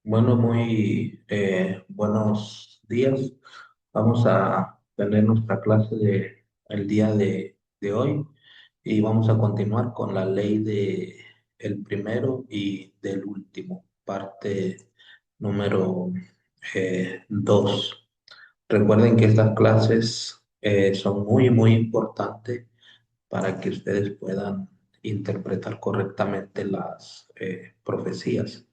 Bueno, muy buenos días. Vamos a tener nuestra clase de el día de hoy y vamos a continuar con la ley de el primero y del último, parte número 2. Recuerden que estas clases son muy importantes para que ustedes puedan interpretar correctamente las profecías.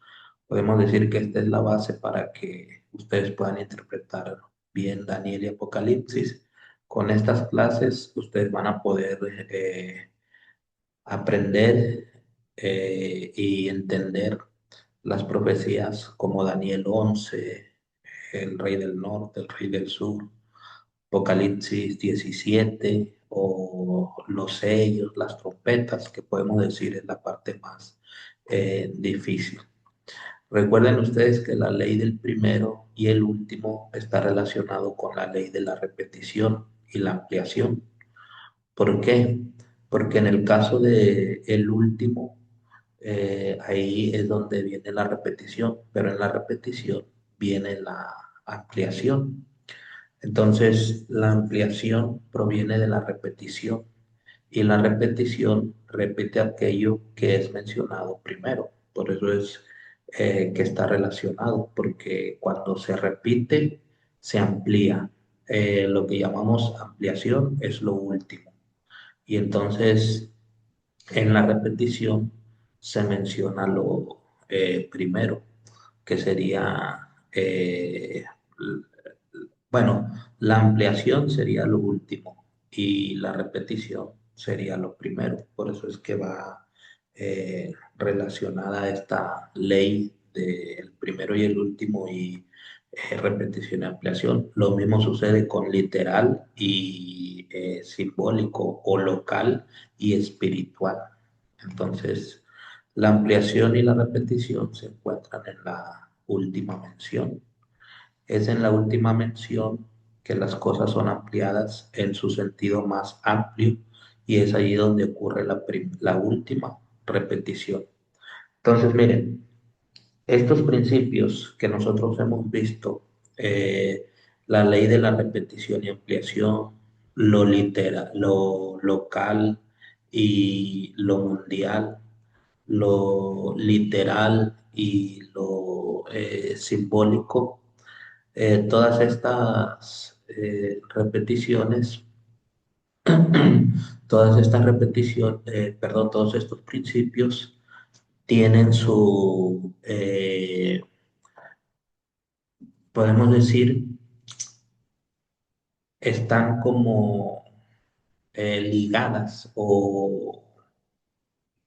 Podemos decir que esta es la base para que ustedes puedan interpretar bien Daniel y Apocalipsis. Con estas clases ustedes van a poder aprender y entender las profecías como Daniel 11, el rey del norte, el rey del sur, Apocalipsis 17 o los sellos, las trompetas, que podemos decir es la parte más difícil. Recuerden ustedes que la ley del primero y el último está relacionado con la ley de la repetición y la ampliación. ¿Por qué? Porque en el caso de el último, ahí es donde viene la repetición, pero en la repetición viene la ampliación. Entonces, la ampliación proviene de la repetición y la repetición repite aquello que es mencionado primero. Por eso es que está relacionado, porque cuando se repite, se amplía. Lo que llamamos ampliación es lo último. Y entonces, en la repetición se menciona lo primero, que sería bueno, la ampliación sería lo último y la repetición sería lo primero. Por eso es que va relacionada a esta ley del primero y el último y repetición y ampliación. Lo mismo sucede con literal y simbólico o local y espiritual. Entonces, la ampliación y la repetición se encuentran en la última mención. Es en la última mención que las cosas son ampliadas en su sentido más amplio y es allí donde ocurre la última repetición. Entonces, miren, estos principios que nosotros hemos visto, la ley de la repetición y ampliación, lo literal, lo local y lo mundial, lo literal y lo simbólico, todas estas repeticiones, perdón, todos estos principios tienen podemos decir, están como ligadas o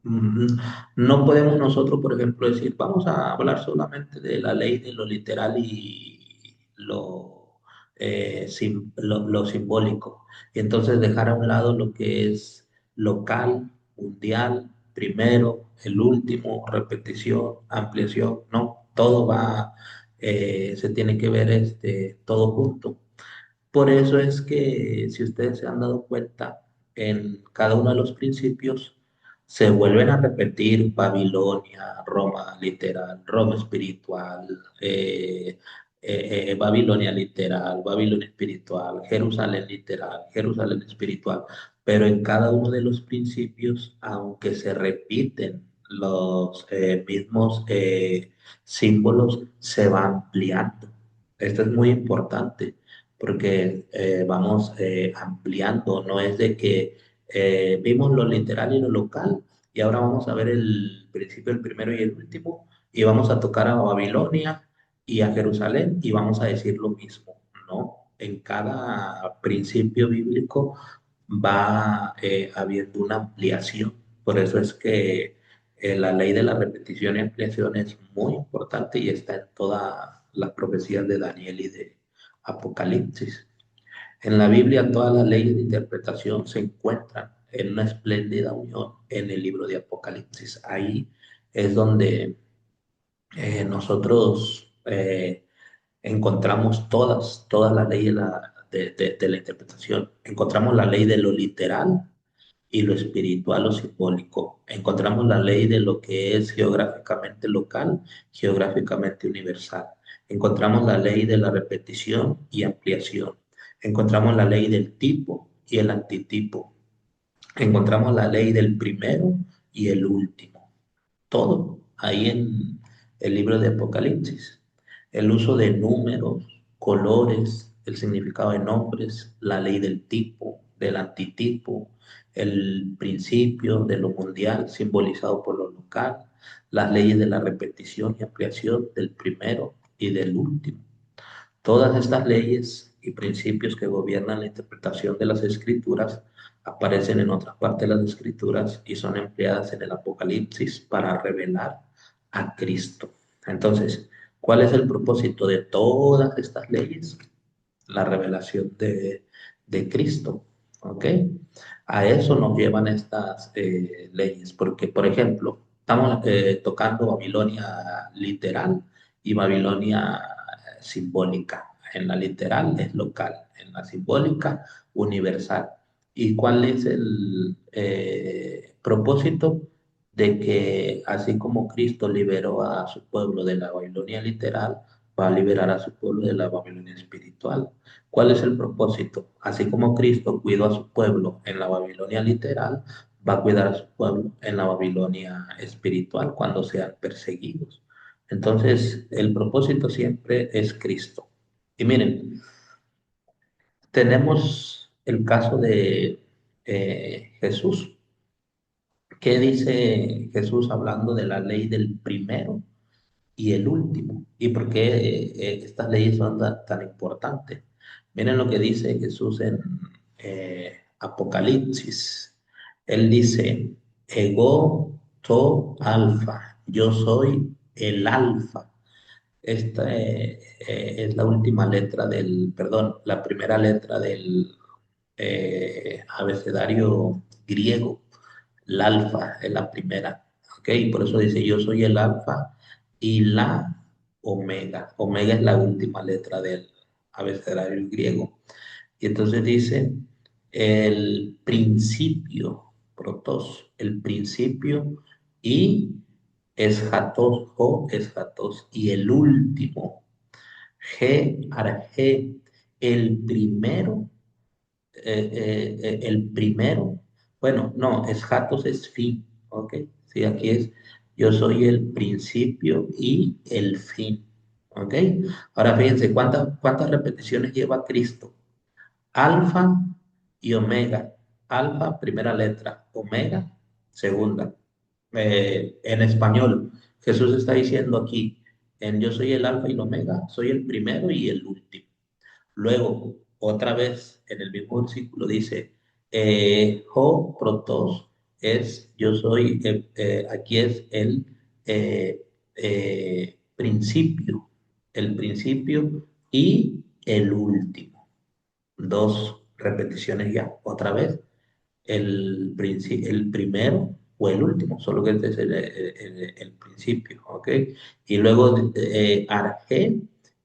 no podemos nosotros, por ejemplo, decir, vamos a hablar solamente de la ley de lo literal y lo simbólico. Y entonces dejar a un lado lo que es local, mundial, primero, el último, repetición, ampliación, no, todo va, se tiene que ver todo junto. Por eso es que, si ustedes se han dado cuenta, en cada uno de los principios se vuelven a repetir Babilonia, Roma literal, Roma espiritual, Babilonia literal, Babilonia espiritual, Jerusalén literal, Jerusalén espiritual. Pero en cada uno de los principios, aunque se repiten los mismos símbolos, se va ampliando. Esto es muy importante porque vamos ampliando, no es de que vimos lo literal y lo local y ahora vamos a ver el principio, el primero y el último y vamos a tocar a Babilonia y a Jerusalén y vamos a decir lo mismo, ¿no? En cada principio bíblico va habiendo una ampliación, por eso es que la ley de la repetición y ampliación es muy importante y está en todas las profecías de Daniel y de Apocalipsis. En la Biblia todas las leyes de interpretación se encuentran en una espléndida unión en el libro de Apocalipsis. Ahí es donde nosotros encontramos todas las leyes de la interpretación. Encontramos la ley de lo literal y lo espiritual o simbólico. Encontramos la ley de lo que es geográficamente local, geográficamente universal. Encontramos la ley de la repetición y ampliación. Encontramos la ley del tipo y el antitipo. Encontramos la ley del primero y el último. Todo ahí en el libro de Apocalipsis. El uso de números, colores, el significado de nombres, la ley del tipo, del antitipo, el principio de lo mundial simbolizado por lo local, las leyes de la repetición y ampliación del primero y del último. Todas estas leyes y principios que gobiernan la interpretación de las escrituras aparecen en otras partes de las escrituras y son empleadas en el Apocalipsis para revelar a Cristo. Entonces, ¿cuál es el propósito de todas estas leyes? La revelación de Cristo. ¿Ok? A eso nos llevan estas leyes, porque, por ejemplo, estamos tocando Babilonia literal y Babilonia simbólica. En la literal es local, en la simbólica universal. ¿Y cuál es el propósito? De que así como Cristo liberó a su pueblo de la Babilonia literal, va a liberar a su pueblo de la Babilonia espiritual. ¿Cuál es el propósito? Así como Cristo cuidó a su pueblo en la Babilonia literal, va a cuidar a su pueblo en la Babilonia espiritual cuando sean perseguidos. Entonces, el propósito siempre es Cristo. Y miren, tenemos el caso de Jesús. ¿Qué dice Jesús hablando de la ley del primero y el último? ¿Y por qué estas leyes son tan importantes? Miren lo que dice Jesús en Apocalipsis. Él dice, Ego to alfa, yo soy el alfa. Esta es la última letra del, perdón, la primera letra del abecedario griego. El alfa es la primera, ¿ok? Por eso dice, yo soy el alfa y la omega. Omega es la última letra del abecedario griego. Y entonces dice, el principio, protos, el principio y eschatos, o eschatos, y el último, G, arge, el primero el primero, bueno, no, es Hatos es fin, ¿ok? Sí, aquí es yo soy el principio y el fin, ¿ok? Ahora fíjense, ¿cuántas repeticiones lleva Cristo? Alfa y omega. Alfa, primera letra, omega, segunda. En español, Jesús está diciendo aquí, en yo soy el alfa y el omega, soy el primero y el último. Luego, otra vez en el mismo versículo dice, ho protos es, yo soy, aquí es el principio y el último. Dos repeticiones ya, otra vez el primero o el último, solo que este es el principio, ¿ok? Y luego arge,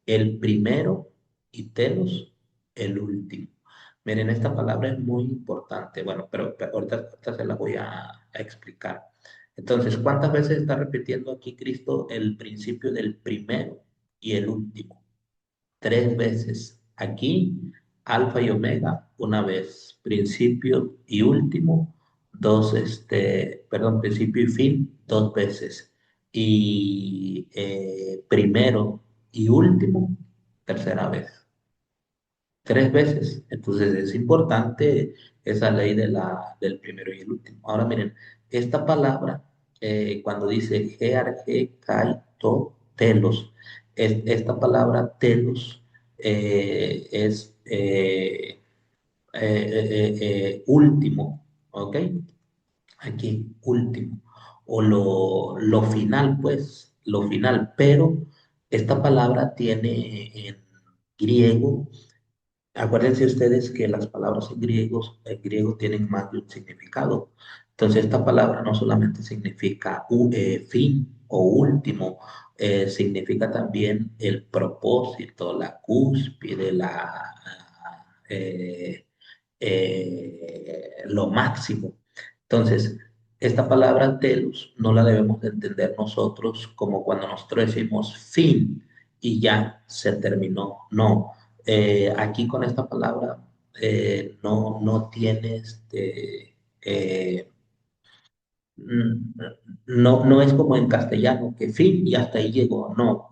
el primero, y telos, el último. Miren, esta palabra es muy importante, bueno, pero ahorita se la voy a explicar. Entonces, ¿cuántas veces está repitiendo aquí Cristo el principio del primero y el último? Tres veces. Aquí, alfa y omega, una vez. Principio y último, dos, perdón, principio y fin, dos veces. Y primero y último, tercera vez. Tres veces. Entonces es importante esa ley del primero y el último. Ahora miren, esta palabra, cuando dice gearge, kai, to, telos, esta palabra telos es último, ¿ok? Aquí, último. O lo final, pues, lo final. Pero esta palabra tiene en griego. Acuérdense ustedes que las palabras en griego tienen más de un significado. Entonces, esta palabra no solamente significa fin o último, significa también el propósito, la cúspide, lo máximo. Entonces, esta palabra telos no la debemos de entender nosotros como cuando nosotros decimos fin y ya se terminó. No, aquí con esta palabra no tiene mm, no es como en castellano, que fin y hasta ahí llegó. No,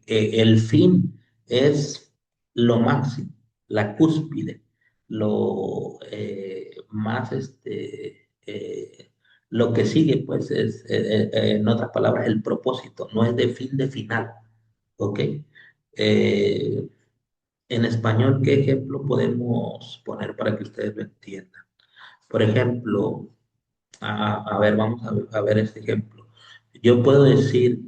el fin es lo máximo, la cúspide, lo más, lo que sigue, pues es, en otras palabras, el propósito, no es de fin de final, ¿ok? Eh, en español, ¿qué ejemplo podemos poner para que ustedes lo entiendan? Por ejemplo, a ver, vamos a ver este ejemplo. Yo puedo decir,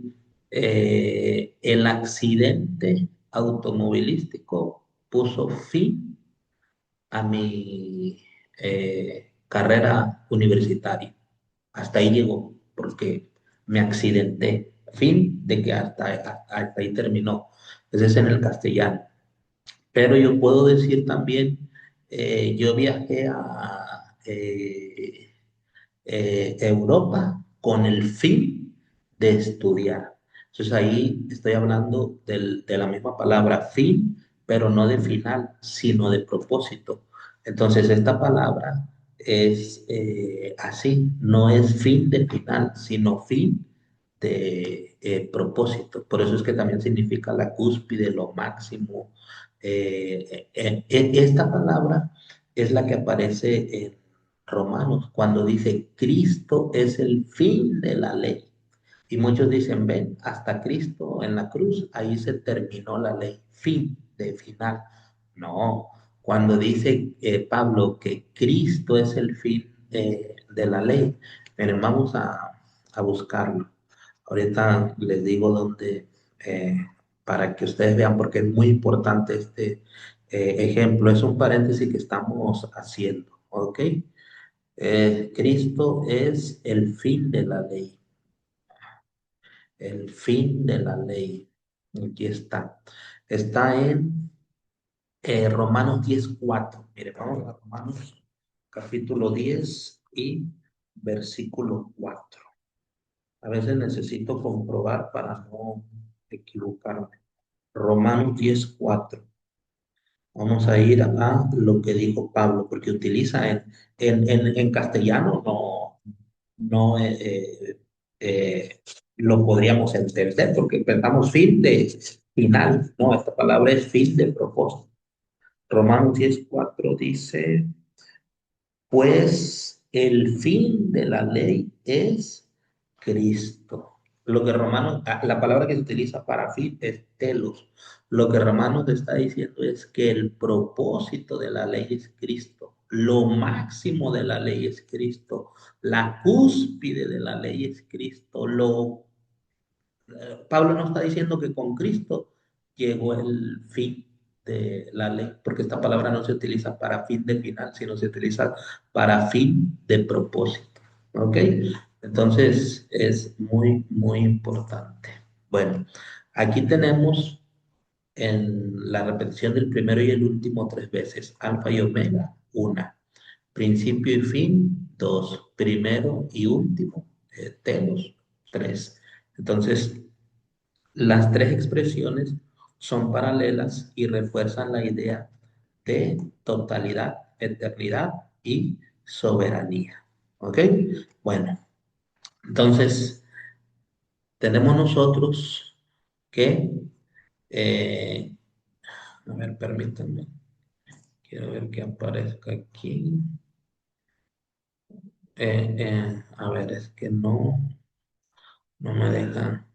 el accidente automovilístico puso fin a mi carrera universitaria. Hasta ahí llegó, porque me accidenté. Fin de que hasta ahí terminó. Ese es en el castellano. Pero yo puedo decir también, yo viajé a Europa con el fin de estudiar. Entonces ahí estoy hablando de la misma palabra fin, pero no de final, sino de propósito. Entonces esta palabra es así, no es fin de final, sino fin de propósito. Por eso es que también significa la cúspide, lo máximo. Esta palabra es la que aparece en Romanos, cuando dice Cristo es el fin de la ley. Y muchos dicen, ven, hasta Cristo en la cruz, ahí se terminó la ley, fin de final. No, cuando dice Pablo que Cristo es el fin de la ley, miren, vamos a buscarlo. Ahorita les digo dónde, eh, para que ustedes vean, porque es muy importante este ejemplo. Es un paréntesis que estamos haciendo, ¿ok? Cristo es el fin de la ley, el fin de la ley. Aquí está. Está en Romanos 10:4. Mire, vamos a Romanos capítulo 10 y versículo 4. A veces necesito comprobar para no equivocarme. Romanos 10:4. Vamos a ir a lo que dijo Pablo, porque utiliza en castellano, no lo podríamos entender, porque pensamos fin de final, no, esta palabra es fin de propósito. Romanos 10:4 dice, pues el fin de la ley es Cristo. Lo que Romanos, la palabra que se utiliza para fin es telos. Lo que Romanos está diciendo es que el propósito de la ley es Cristo. Lo máximo de la ley es Cristo. La cúspide de la ley es Cristo. Pablo no está diciendo que con Cristo llegó el fin de la ley, porque esta palabra no se utiliza para fin de final, sino se utiliza para fin de propósito. ¿Ok? Entonces es muy, muy importante. Bueno, aquí tenemos en la repetición del primero y el último tres veces, alfa y omega, una. Principio y fin, dos. Primero y último, telos, tres. Entonces, las tres expresiones son paralelas y refuerzan la idea de totalidad, eternidad y soberanía. ¿Ok? Bueno, entonces tenemos nosotros que, eh, a ver, permítanme, quiero ver que aparezca aquí. A ver, es que no me deja.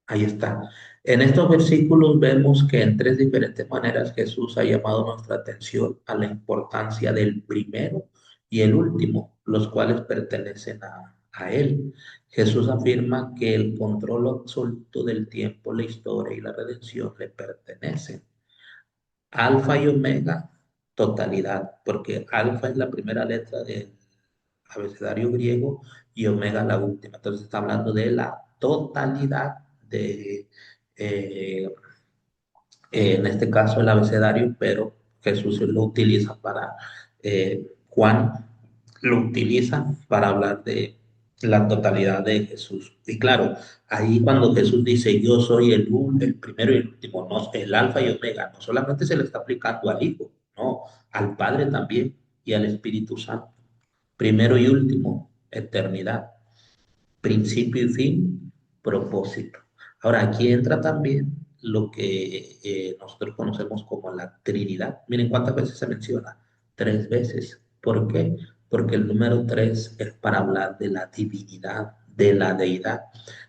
Ahí está. En estos versículos vemos que en tres diferentes maneras Jesús ha llamado nuestra atención a la importancia del primero y el último, los cuales pertenecen a Él. Jesús afirma que el control absoluto del tiempo, la historia y la redención le pertenecen. Alfa y omega, totalidad, porque alfa es la primera letra del abecedario griego y omega la última. Entonces está hablando de la totalidad de, eh, en este caso, el abecedario, pero Jesús lo utiliza para Juan. lo utilizan para hablar de la totalidad de Jesús. Y claro, ahí cuando Jesús dice, yo soy el primero y el último, no, el alfa y omega, no solamente se le está aplicando al Hijo, no, al Padre también y al Espíritu Santo. Primero y último, eternidad. Principio y fin, propósito. Ahora, aquí entra también lo que nosotros conocemos como la Trinidad. Miren cuántas veces se menciona. Tres veces. ¿Por qué? Porque el número tres es para hablar de la divinidad, de la deidad.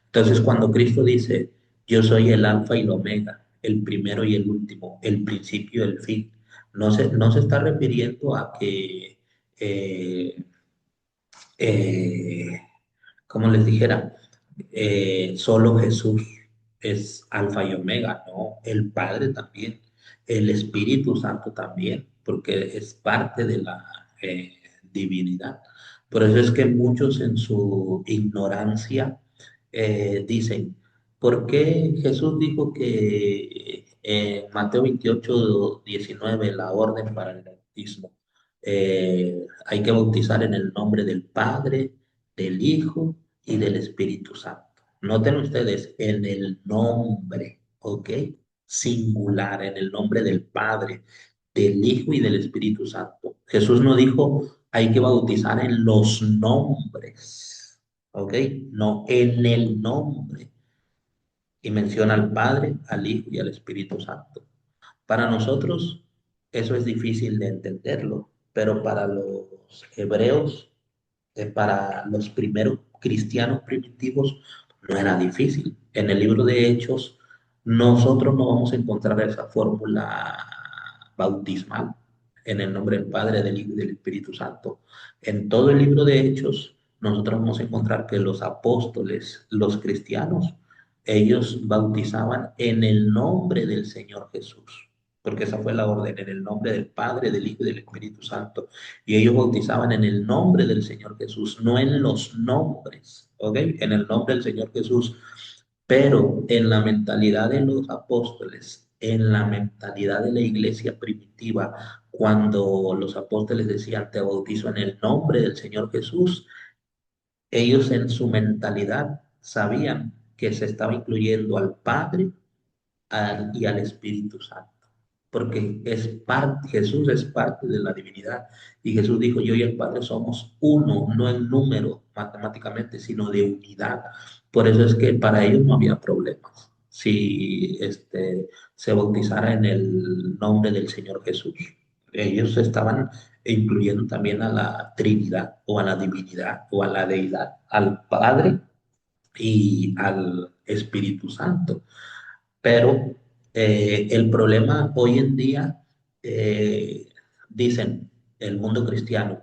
Entonces, cuando Cristo dice, yo soy el alfa y el omega, el primero y el último, el principio y el fin, no se está refiriendo a que eh, eh, como les dijera, solo Jesús es alfa y omega, ¿no? El Padre también, el Espíritu Santo también, porque es parte de la divinidad. Por eso es que muchos en su ignorancia dicen, ¿por qué Jesús dijo que Mateo 28:19 la orden para el bautismo? Hay que bautizar en el nombre del Padre, del Hijo y del Espíritu Santo. Noten ustedes en el nombre, ¿ok? Singular, en el nombre del Padre, del Hijo y del Espíritu Santo. Jesús no dijo hay que bautizar en los nombres, ¿ok? No, en el nombre. Y menciona al Padre, al Hijo y al Espíritu Santo. Para nosotros eso es difícil de entenderlo, pero para los hebreos, para los primeros cristianos primitivos, no era difícil. En el libro de Hechos, nosotros no vamos a encontrar esa fórmula bautismal en el nombre del Padre, del Hijo y del Espíritu Santo. En todo el libro de Hechos, nosotros vamos a encontrar que los apóstoles, los cristianos, ellos bautizaban en el nombre del Señor Jesús, porque esa fue la orden, en el nombre del Padre, del Hijo y del Espíritu Santo. Y ellos bautizaban en el nombre del Señor Jesús, no en los nombres, ¿ok? En el nombre del Señor Jesús. Pero en la mentalidad de los apóstoles, en la mentalidad de la iglesia primitiva, cuando los apóstoles decían, te bautizo en el nombre del Señor Jesús, ellos en su mentalidad sabían que se estaba incluyendo al Padre y al Espíritu Santo, porque es parte, Jesús es parte de la divinidad. Y Jesús dijo, yo y el Padre somos uno, no en número matemáticamente, sino de unidad. Por eso es que para ellos no había problemas si se bautizara en el nombre del Señor Jesús. Ellos estaban incluyendo también a la Trinidad o a la divinidad o a la deidad, al Padre y al Espíritu Santo. Pero el problema hoy en día, eh, dicen el mundo cristiano,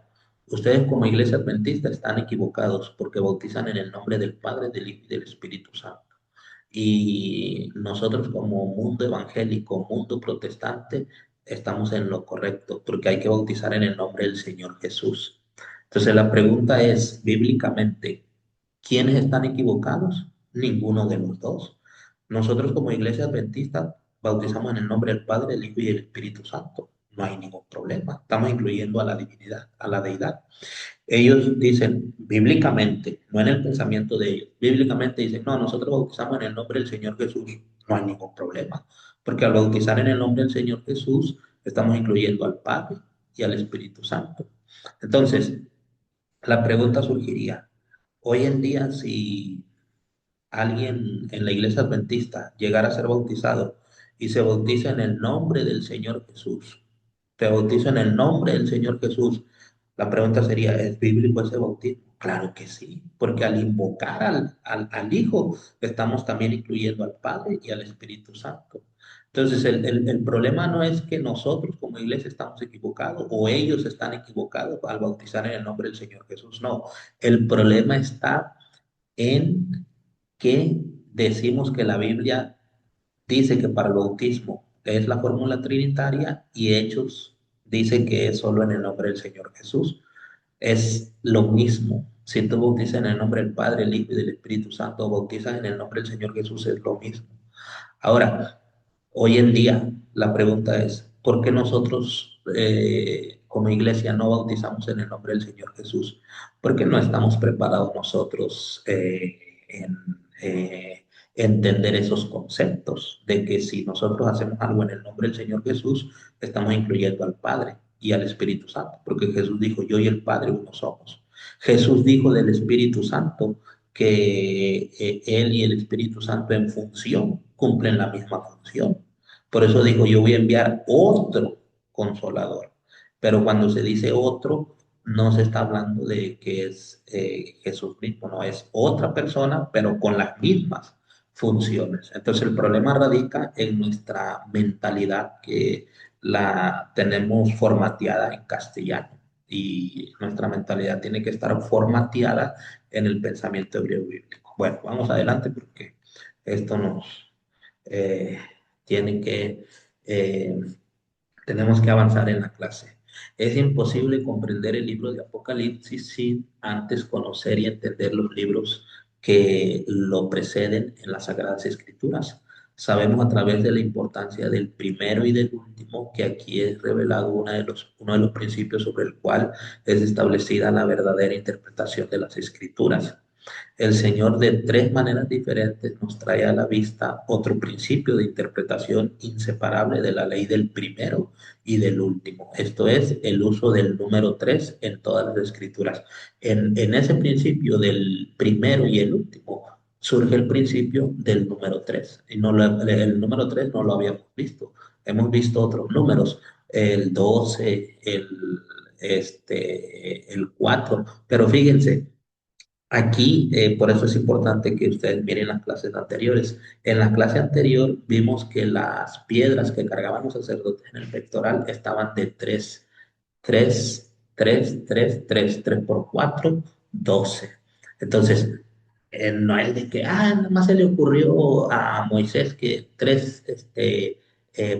ustedes como iglesia adventista están equivocados porque bautizan en el nombre del Padre, del Hijo y del Espíritu Santo. Y nosotros como mundo evangélico, mundo protestante, estamos en lo correcto porque hay que bautizar en el nombre del Señor Jesús. Entonces la pregunta es, bíblicamente, ¿quiénes están equivocados? Ninguno de los dos. Nosotros como iglesia adventista bautizamos en el nombre del Padre, del Hijo y del Espíritu Santo. No hay ningún problema. Estamos incluyendo a la divinidad, a la deidad. Ellos dicen bíblicamente, no en el pensamiento de ellos, bíblicamente dicen, no, nosotros bautizamos en el nombre del Señor Jesús. No hay ningún problema. Porque al bautizar en el nombre del Señor Jesús, estamos incluyendo al Padre y al Espíritu Santo. Entonces, la pregunta surgiría, hoy en día, si alguien en la iglesia adventista llegara a ser bautizado y se bautiza en el nombre del Señor Jesús, te bautizo en el nombre del Señor Jesús, la pregunta sería, ¿es bíblico ese bautismo? Claro que sí, porque al invocar al Hijo, estamos también incluyendo al Padre y al Espíritu Santo. Entonces, el problema no es que nosotros como iglesia estamos equivocados o ellos están equivocados al bautizar en el nombre del Señor Jesús. No, el problema está en que decimos que la Biblia dice que para el bautismo es la fórmula trinitaria y Hechos dice que es solo en el nombre del Señor Jesús. Es lo mismo. Si tú bautizas en el nombre del Padre, el Hijo y del Espíritu Santo, o bautizas en el nombre del Señor Jesús, es lo mismo. Ahora, hoy en día la pregunta es, ¿por qué nosotros como iglesia no bautizamos en el nombre del Señor Jesús, porque no estamos preparados nosotros en entender esos conceptos de que si nosotros hacemos algo en el nombre del Señor Jesús, estamos incluyendo al Padre y al Espíritu Santo, porque Jesús dijo, yo y el Padre uno somos. Jesús dijo del Espíritu Santo que Él y el Espíritu Santo en función cumplen la misma función. Por eso dijo, yo voy a enviar otro consolador. Pero cuando se dice otro, no se está hablando de que es Jesús mismo, no es otra persona, pero con las mismas funciones. Entonces el problema radica en nuestra mentalidad que la tenemos formateada en castellano y nuestra mentalidad tiene que estar formateada en el pensamiento hebreo bíblico. Bueno, vamos adelante porque esto nos eh, tiene que eh, tenemos que avanzar en la clase. Es imposible comprender el libro de Apocalipsis sin antes conocer y entender los libros que lo preceden en las Sagradas Escrituras. Sabemos a través de la importancia del primero y del último que aquí es revelado uno de los principios sobre el cual es establecida la verdadera interpretación de las Escrituras. El Señor de tres maneras diferentes nos trae a la vista otro principio de interpretación inseparable de la ley del primero y del último. Esto es el uso del número tres en todas las escrituras. En ese principio del primero y el último surge el principio del número tres. Y no el número tres no lo habíamos visto. Hemos visto otros números, el 12, el 4, pero fíjense. Aquí, por eso es importante que ustedes miren las clases anteriores. En la clase anterior vimos que las piedras que cargaban los sacerdotes en el pectoral estaban de 3 por 4 12. Entonces, no es de que, nada más se le ocurrió a Moisés que 3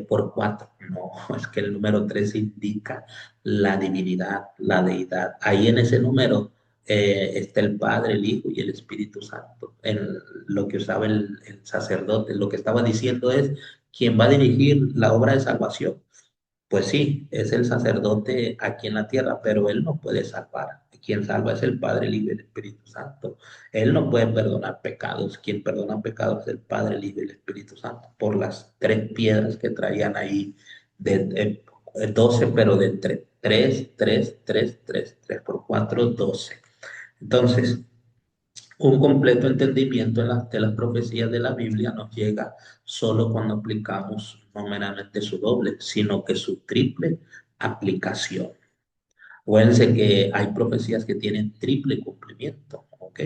por 4. No, es que el número 3 indica la divinidad, la deidad. Ahí en ese número está el Padre, el Hijo y el Espíritu Santo. En lo que usaba el sacerdote, lo que estaba diciendo es, quien va a dirigir la obra de salvación pues sí, es el sacerdote aquí en la tierra, pero él no puede salvar. Quien salva es el Padre, el Hijo y el Espíritu Santo. Él no puede perdonar pecados. Quien perdona pecados es el Padre, el Hijo y el Espíritu Santo. Por las tres piedras que traían ahí, de 12, pero de tres por cuatro, 12. Entonces, un completo entendimiento de las profecías de la Biblia nos llega solo cuando aplicamos no meramente su doble, sino que su triple aplicación. Acuérdense que hay profecías que tienen triple cumplimiento, ¿ok?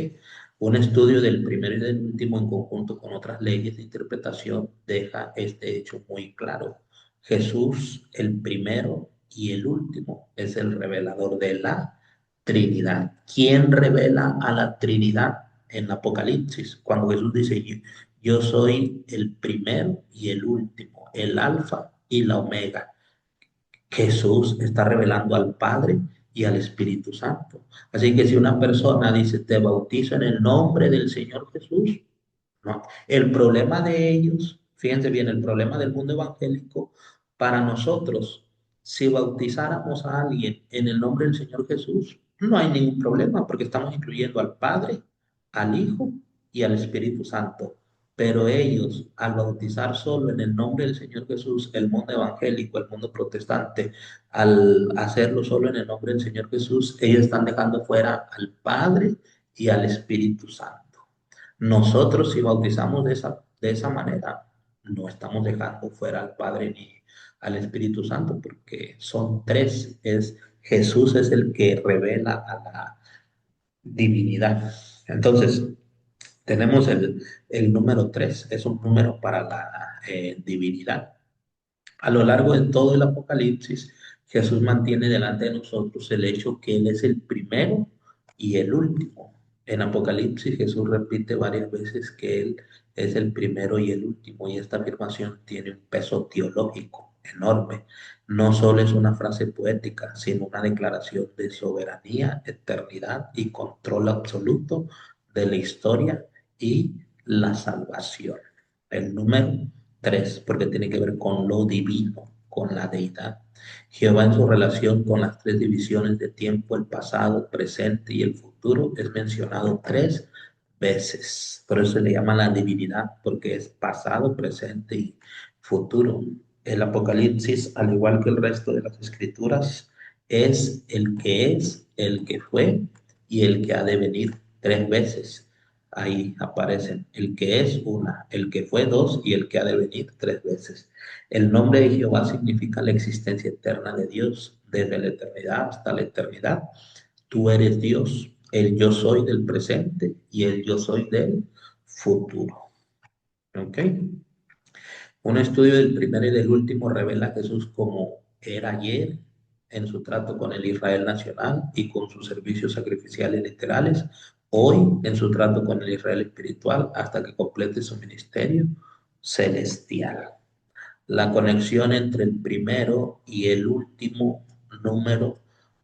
Un estudio del primero y del último en conjunto con otras leyes de interpretación deja este hecho muy claro. Jesús, el primero y el último, es el revelador de la Trinidad. ¿Quién revela a la Trinidad en Apocalipsis? Cuando Jesús dice, yo soy el primero y el último, el alfa y la omega. Jesús está revelando al Padre y al Espíritu Santo. Así que si una persona dice, te bautizo en el nombre del Señor Jesús, no. El problema de ellos, fíjense bien, el problema del mundo evangélico, para nosotros, si bautizáramos a alguien en el nombre del Señor Jesús, no hay ningún problema porque estamos incluyendo al Padre, al Hijo y al Espíritu Santo. Pero ellos, al bautizar solo en el nombre del Señor Jesús, el mundo evangélico, el mundo protestante, al hacerlo solo en el nombre del Señor Jesús, ellos están dejando fuera al Padre y al Espíritu Santo. Nosotros si bautizamos de esa manera, no estamos dejando fuera al Padre ni al Espíritu Santo, porque son tres. Jesús es el que revela a la divinidad. Entonces, tenemos el número tres, es un número para la divinidad. A lo largo de todo el Apocalipsis, Jesús mantiene delante de nosotros el hecho que Él es el primero y el último. En Apocalipsis Jesús repite varias veces que Él es el primero y el último, y esta afirmación tiene un peso teológico enorme. No solo es una frase poética, sino una declaración de soberanía, eternidad y control absoluto de la historia y la salvación. El número tres, porque tiene que ver con lo divino, con la deidad. Jehová en su relación con las tres divisiones de tiempo, el pasado, el presente y el futuro, es mencionado tres veces. Por eso se le llama la divinidad, porque es pasado, presente y futuro. El Apocalipsis, al igual que el resto de las escrituras, es, el que fue y el que ha de venir tres veces. Ahí aparecen el que es una, el que fue dos y el que ha de venir tres veces. El nombre de Jehová significa la existencia eterna de Dios, desde la eternidad hasta la eternidad. Tú eres Dios, el yo soy del presente y el yo soy del futuro. ¿Ok? Un estudio del primero y del último revela a Jesús como era ayer en su trato con el Israel nacional y con sus servicios sacrificiales literales, hoy en su trato con el Israel espiritual hasta que complete su ministerio celestial. La conexión entre el primero y el último número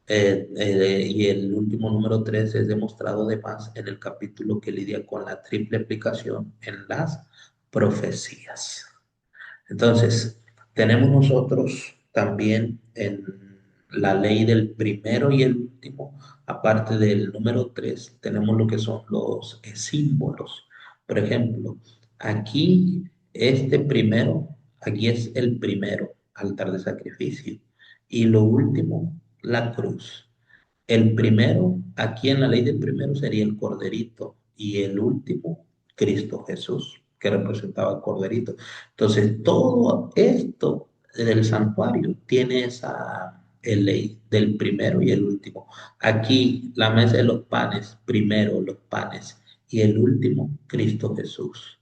y el último número 3 es demostrado además en el capítulo que lidia con la triple aplicación en las profecías. Entonces, tenemos nosotros también en la ley del primero y el último, aparte del número 3 tenemos lo que son los símbolos. Por ejemplo, aquí este primero, aquí es el primero, altar de sacrificio, y lo último, la cruz. El primero, aquí en la ley del primero sería el corderito y el último, Cristo Jesús, que representaba el corderito. Entonces, todo esto del santuario tiene esa ley del primero y el último. Aquí, la mesa de los panes, primero los panes y el último, Cristo Jesús.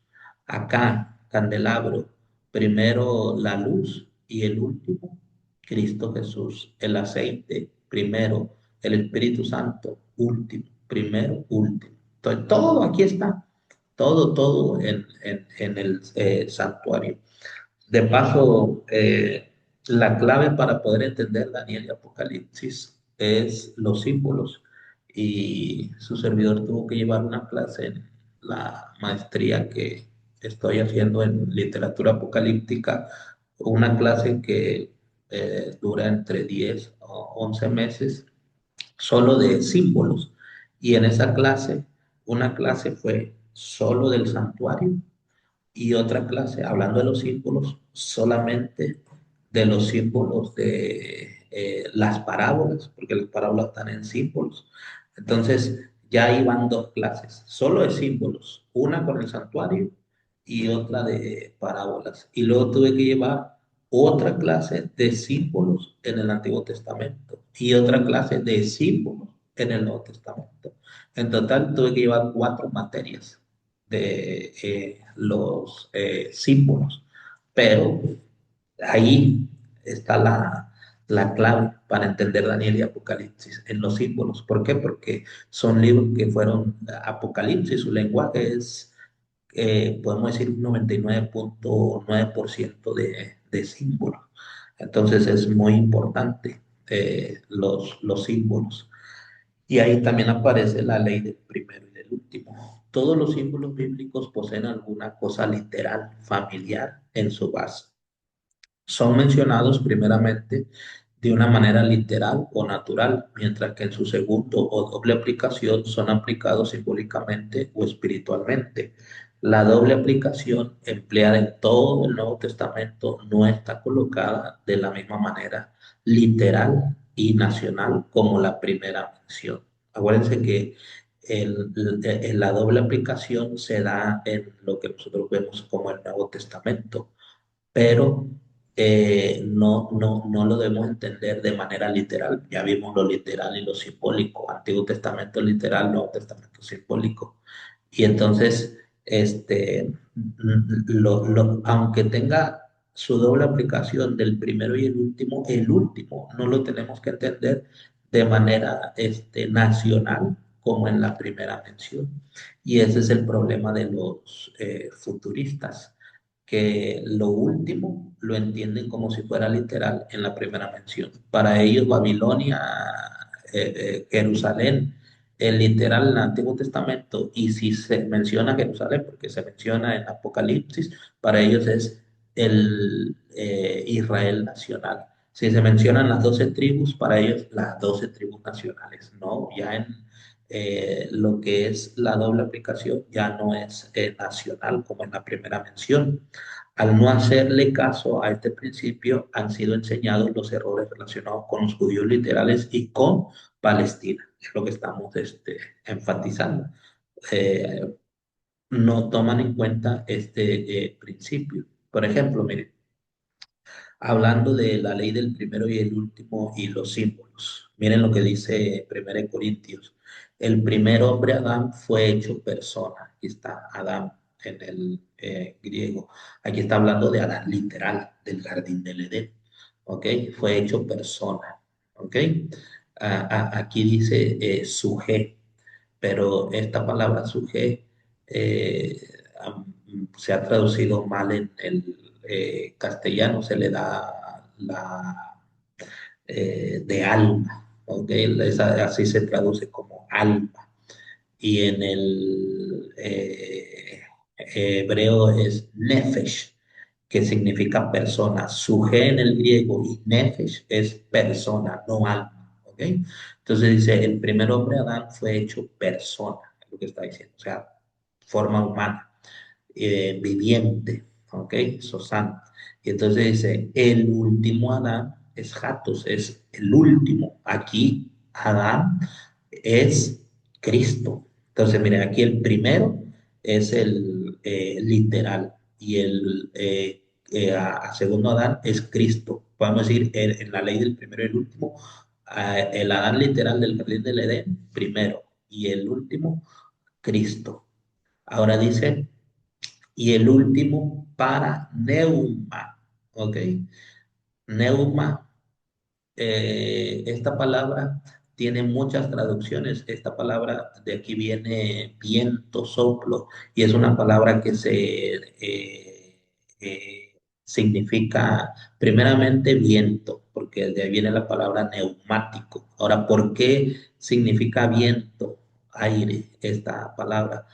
Acá, candelabro, primero la luz y el último, Cristo Jesús. El aceite, primero el Espíritu Santo, último, primero, último. Entonces, todo aquí está, todo en el santuario. De paso, la clave para poder entender Daniel y Apocalipsis es los símbolos. Y su servidor tuvo que llevar una clase en la maestría que estoy haciendo en literatura apocalíptica, una clase que dura entre 10 o 11 meses solo de símbolos. Y en esa clase, una clase fue solo del santuario y otra clase, hablando de los símbolos, solamente de los símbolos de las parábolas, porque las parábolas están en símbolos. Entonces, ya iban dos clases, solo de símbolos, una con el santuario y otra de parábolas. Y luego tuve que llevar otra clase de símbolos en el Antiguo Testamento y otra clase de símbolos en el Nuevo Testamento. En total tuve que llevar cuatro materias de los símbolos, pero ahí está la clave para entender Daniel y Apocalipsis, en los símbolos. ¿Por qué? Porque son libros que fueron Apocalipsis, su lenguaje es, podemos decir, un 99.9% de símbolos. Entonces es muy importante los símbolos. Y ahí también aparece la ley del primero y del último. Todos los símbolos bíblicos poseen alguna cosa literal, familiar en su base. Son mencionados primeramente de una manera literal o natural, mientras que en su segundo o doble aplicación son aplicados simbólicamente o espiritualmente. La doble aplicación empleada en todo el Nuevo Testamento no está colocada de la misma manera literal y nacional como la primera mención. Acuérdense que la doble aplicación se da en lo que nosotros vemos como el Nuevo Testamento, pero no lo debemos entender de manera literal. Ya vimos lo literal y lo simbólico. Antiguo Testamento literal, Nuevo Testamento simbólico. Y entonces, aunque tenga su doble aplicación del primero y el último no lo tenemos que entender de manera nacional como en la primera mención. Y ese es el problema de los futuristas, que lo último lo entienden como si fuera literal en la primera mención. Para ellos Babilonia, Jerusalén, el literal en el Antiguo Testamento, y si se menciona Jerusalén, porque se menciona en Apocalipsis, para ellos es el Israel nacional. Si se mencionan las 12 tribus, para ellos las 12 tribus nacionales, ¿no? Ya en lo que es la doble aplicación, ya no es nacional como en la primera mención. Al no hacerle caso a este principio, han sido enseñados los errores relacionados con los judíos literales y con Palestina. Es lo que estamos enfatizando. Eh, no toman en cuenta este principio. Por ejemplo, miren, hablando de la ley del primero y el último y los símbolos. Miren lo que dice 1 Corintios. El primer hombre, Adán, fue hecho persona. Aquí está Adán en el griego. Aquí está hablando de Adán literal, del jardín del Edén. ¿Ok? Fue hecho persona. ¿Ok? Aquí dice sujeto, pero esta palabra sujeto se ha traducido mal en el castellano, se le da la de alma, ¿ok? Así se traduce como alma. Y en el hebreo es nefesh, que significa persona. Suje en el griego y nefesh es persona, no alma, ¿ok? Entonces dice, el primer hombre Adán fue hecho persona, es lo que está diciendo, o sea, forma humana viviente, ¿ok? Sosana. Y entonces dice, el último Adán es Jatos, es el último. Aquí Adán es Cristo. Entonces, miren, aquí el primero es el literal y el a segundo Adán es Cristo. Podemos decir en la ley del primero y el último, el Adán literal del jardín del Edén, primero, y el último, Cristo. Ahora dice y el último para neuma, ¿ok? Neuma, esta palabra tiene muchas traducciones. Esta palabra de aquí viene viento, soplo, y es una palabra que significa primeramente viento, porque de ahí viene la palabra neumático. Ahora, ¿por qué significa viento, aire, esta palabra?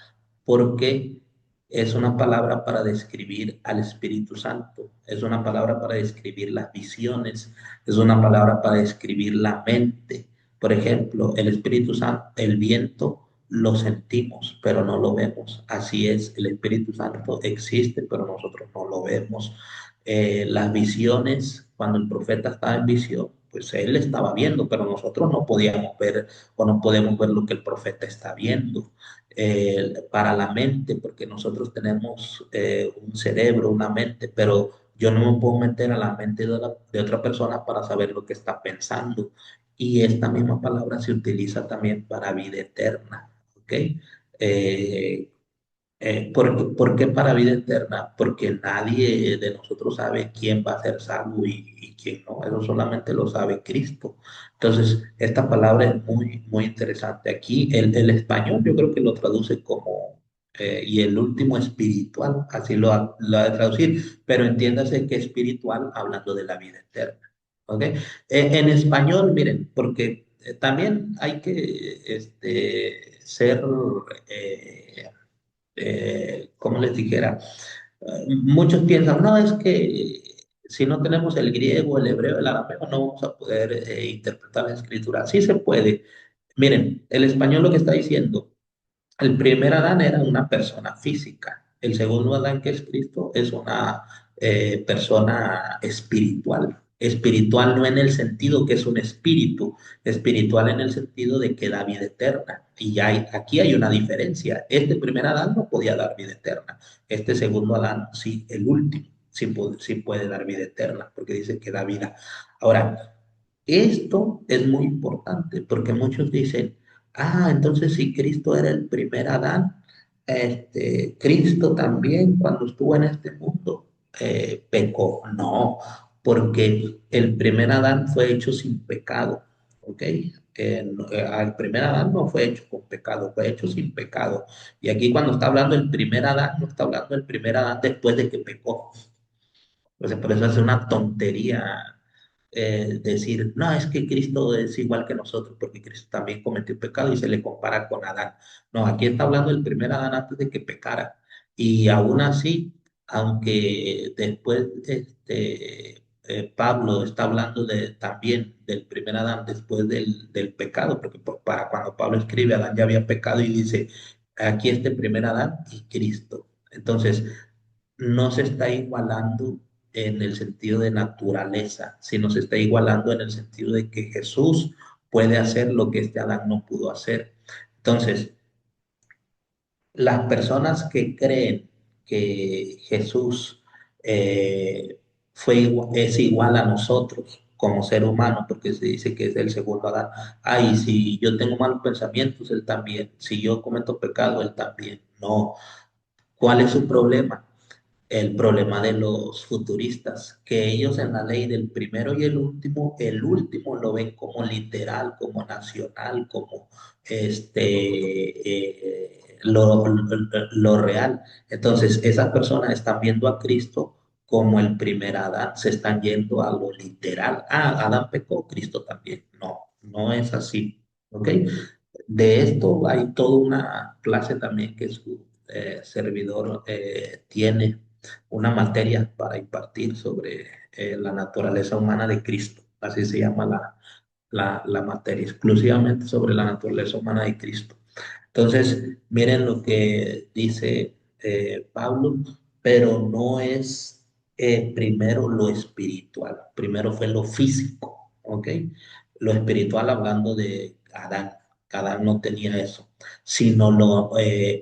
Porque es una palabra para describir al Espíritu Santo, es una palabra para describir las visiones, es una palabra para describir la mente. Por ejemplo, el Espíritu Santo, el viento, lo sentimos, pero no lo vemos. Así es, el Espíritu Santo existe, pero nosotros no lo vemos. Las visiones, cuando el profeta estaba en visión, pues él estaba viendo, pero nosotros no podíamos ver o no podemos ver lo que el profeta está viendo. Para la mente, porque nosotros tenemos un cerebro, una mente, pero yo no me puedo meter a la mente de otra persona para saber lo que está pensando. Y esta misma palabra se utiliza también para vida eterna, ¿ok? Eh, por qué para vida eterna? Porque nadie de nosotros sabe quién va a ser salvo y quién no. Eso solamente lo sabe Cristo. Entonces, esta palabra es muy, muy interesante. Aquí el español yo creo que lo traduce como, y el último espiritual, así lo ha de traducir, pero entiéndase que espiritual hablando de la vida eterna. ¿Ok? En español, miren, porque también hay que ser... como les dijera, muchos piensan, no, es que si no tenemos el griego, el hebreo, el arameo, no vamos a poder interpretar la escritura. Sí se puede. Miren, el español lo que está diciendo, el primer Adán era una persona física, el segundo Adán, que es Cristo, es una persona espiritual. Espiritual no en el sentido que es un espíritu, espiritual en el sentido de que da vida eterna. Y aquí hay una diferencia. Este primer Adán no podía dar vida eterna. Este segundo Adán, sí, el último, sí puede dar vida eterna, porque dice que da vida. Ahora, esto es muy importante porque muchos dicen, ah, entonces si Cristo era el primer Adán, Cristo también cuando estuvo en este mundo pecó. No, porque el primer Adán fue hecho sin pecado, ¿ok? Al primer Adán no fue hecho con pecado, fue hecho sin pecado. Y aquí cuando está hablando el primer Adán, no está hablando del primer Adán después de que pecó. Entonces, por eso es una tontería decir, no, es que Cristo es igual que nosotros, porque Cristo también cometió pecado y se le compara con Adán. No, aquí está hablando del primer Adán antes de que pecara. Y aún así, aunque después Pablo está hablando también del primer Adán después del pecado, porque para cuando Pablo escribe, Adán ya había pecado y dice, aquí este primer Adán y Cristo. Entonces, no se está igualando en el sentido de naturaleza, sino se está igualando en el sentido de que Jesús puede hacer lo que este Adán no pudo hacer. Entonces, las personas que creen que Jesús es igual a nosotros como ser humano, porque se dice que es el segundo Adán. Ay, si yo tengo malos pensamientos, él también. Si yo cometo pecado, él también. No. ¿Cuál es su problema? El problema de los futuristas, que ellos en la ley del primero y el último lo ven como literal, como nacional, como lo real. Entonces, esas personas están viendo a Cristo como el primer Adán, se están yendo a lo literal. Ah, Adán pecó, Cristo también. No, no es así. ¿Ok? De esto hay toda una clase también que su servidor tiene una materia para impartir sobre la naturaleza humana de Cristo. Así se llama la materia, exclusivamente sobre la naturaleza humana de Cristo. Entonces, miren lo que dice Pablo, pero no es primero lo espiritual, primero fue lo físico, ¿ok? Lo espiritual hablando de Adán, Adán no tenía eso, sino lo